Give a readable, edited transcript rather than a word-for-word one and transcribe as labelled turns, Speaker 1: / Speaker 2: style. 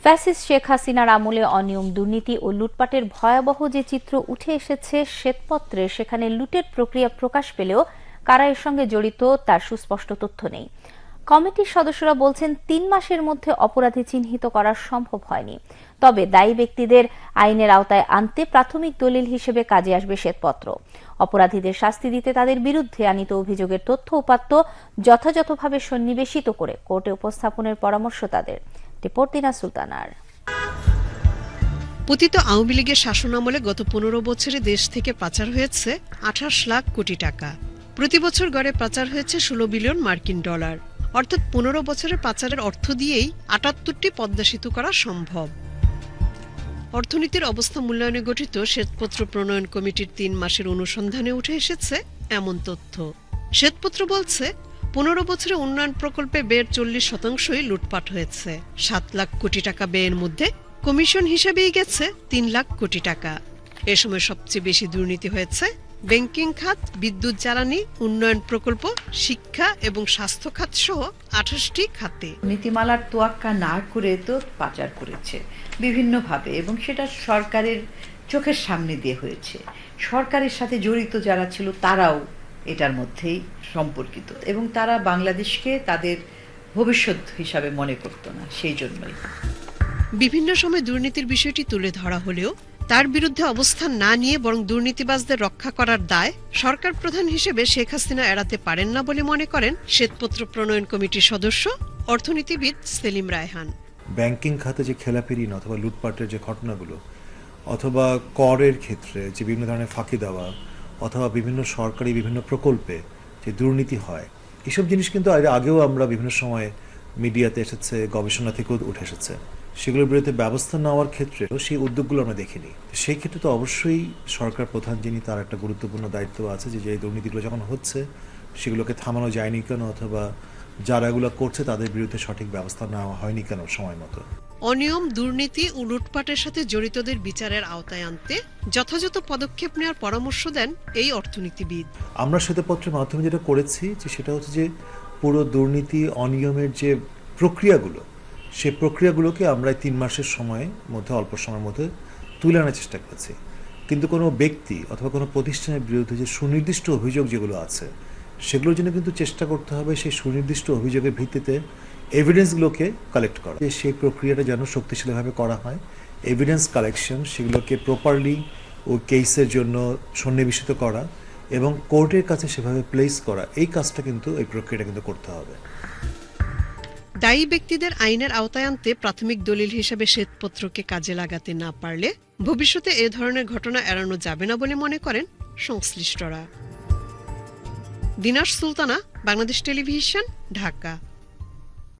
Speaker 1: Fascist Sheikh হাসিনার আমলে অনিয়ম, দুর্নীতি ও লুটপাটের ভয়াবহ যে চিত্র উঠে এসেছে শ্বেতপত্রে, সেখানে লুটের প্রক্রিয়া প্রকাশ পেলেও কারা এর সঙ্গে জড়িত তার সুস্পষ্ট তথ্য নেই। কমিটির সদস্যরা বলছেন ৩ মাসের মধ্যে অপরাধী চিহ্নিত করা সম্ভব হয়নি। তবে দায়ী ব্যক্তিদের আইনের আওতায় আনতে প্রাথমিক দলিল হিসেবে কাজে আসবে শ্বেতপত্র। অপরাধীদের শাস্তি দিতে তাদের বিরুদ্ধে আনিত অভিযোগের তথ্য উপাত্ত যথাযথভাবে সন্নিবেশিত করে কোর্টে উপস্থাপনের পরামর্শ তাদের। রিপোর্ট দিনা সুলতানার।
Speaker 2: পতিত আওয়ামী লীগের শাসনামলে গত ১৫ বছরে দেশ থেকে পাচার হয়েছে ২৮ লাখ কোটি টাকা। প্রতি বছর গড়ে পাচার হয়েছে ১৬ বিলিয়ন মার্কিন ডলার। অর্থাৎ ১৫ বছরের পাচারের অর্থ দিয়েই ৭৮টি পদ্মা সেতু করা সম্ভব। অর্থনীতির অবস্থা মূল্যায়নে গঠিত শ্বেতপত্র প্রণয়ন কমিটির ৩ মাসের অনুসন্ধানে উঠে এসেছে এমন তথ্য। শ্বেতপত্র বলছে ১৫ বছরে উন্নয়ন প্রকল্পে ব্যয়ের ৪০% লুটপাট হয়েছে। ৭ লাখ কোটি টাকা ব্যয়ের মধ্যে কমিশন হিসেবেই গেছে ৩ লাখ কোটি টাকা। এ সময় সবচেয়ে বেশি দুর্নীতি হয়েছে ব্যাংকিং খাত, বিদ্যুৎ জ্বালানি, উন্নয়ন প্রকল্প, শিক্ষা এবং স্বাস্থ্য খাত সহ ২৮টি খাতে।
Speaker 3: নীতিমালার তোয়াক্কা না করে তো পাচার করেছে বিভিন্নভাবে, এবং সেটা সরকারের চোখের সামনে দিয়ে হয়েছে। সরকারের সাথে জড়িত যারা ছিল তারাও এটার মধ্যেই সম্পর্কিত, এবং তারা বাংলাদেশকে তাদের ভবিষ্যৎ হিসাবে মনে করত না। সেই জন্যই
Speaker 2: বিভিন্ন সময় দুর্নীতির বিষয়টি তুলে ধরা হলেও তার বিরুদ্ধে অবস্থান না নিয়ে বরং দুর্নীতিবাজদের রক্ষা করার দায় সরকার প্রধান হিসেবে শেখ হাসিনা এড়াতে পারেন না বলে মনে করেন শ্বেতপত্র প্রণয়ন কমিটির সদস্য অর্থনীতিবিদ সেলিম রায়হান।
Speaker 4: ব্যাংকিং খাতে যে খেলাপিরি অথবা লুটপাটের যে ঘটনাগুলো, অথবা করের ক্ষেত্রে যে বিভিন্ন ধরনের ফাঁকি দেওয়া, অথবা বিভিন্ন সরকারি বিভিন্ন প্রকল্পে যে দুর্নীতি হয়, এসব জিনিস কিন্তু আগেও আমরা বিভিন্ন সময়ে মিডিয়াতে এসেছে, গবেষণা থেকেও উঠে এসেছে। সেগুলোর বিরুদ্ধে ব্যবস্থা নেওয়ার ক্ষেত্রে সেই উদ্যোগগুলো আমরা দেখিনি। সেই ক্ষেত্রে তো অবশ্যই সরকার প্রধান যিনি, তার একটা গুরুত্বপূর্ণ দায়িত্ব আছে যে দুর্নীতিগুলো যখন হচ্ছে সেগুলোকে থামানো যায়নি কেন, অথবা যারা এগুলো করছে তাদের বিরুদ্ধে সঠিক ব্যবস্থা নেওয়া হয়নি কেন সময় মতো।
Speaker 2: অনিয়ম, দুর্নীতি ও লুটপাটের সাথে জড়িতদের বিচারের আওতায় আনতে যথাযথ পদক্ষেপ নেওয়ার পরামর্শ দেন এই অর্থনীতিবিদ।
Speaker 4: আমরা শ্বেতপত্রের মাধ্যমে যেটা করেছি যে সেটা হচ্ছে যে পুরো দুর্নীতি, অনিয়মের যে প্রক্রিয়াগুলো, সেই প্রক্রিয়াগুলোকে আমরা ৩ মাসের মধ্যে, অল্প সময়ের মধ্যে তুলে আনার চেষ্টা করেছি। কিন্তু কোনো ব্যক্তি অথবা কোনো প্রতিষ্ঠানের বিরুদ্ধে যে সুনির্দিষ্ট অভিযোগ যেগুলো আছে, সেগুলোর জন্য কিন্তু চেষ্টা করতে হবে সেই সুনির্দিষ্ট অভিযোগের ভিত্তিতে এভিডেন্সগুলোকে কালেক্ট করা। সেই প্রক্রিয়াটা যেন শক্তিশালীভাবে করা হয়, এভিডেন্স কালেকশন, সেগুলোকে প্রপারলি ও কেসের জন্য সন্নিবেশিত করা এবং কোর্টের কাছে সেভাবে প্লেস করা, এই কাজটা কিন্তু, এই প্রক্রিয়াটা কিন্তু করতে হবে।
Speaker 2: দায়ী ব্যক্তিদের আইনের আওতায় আনতে প্রাথমিক দলিল হিসেবে শ্বেতপত্রকে কাজে লাগাতে না পারলে ভবিষ্যতে এ ধরনের ঘটনা এড়ানো যাবে না বলে মনে করেন সংশ্লিষ্টরা। দিনা সুলতানা, বাংলাদেশ টেলিভিশন, ঢাকা।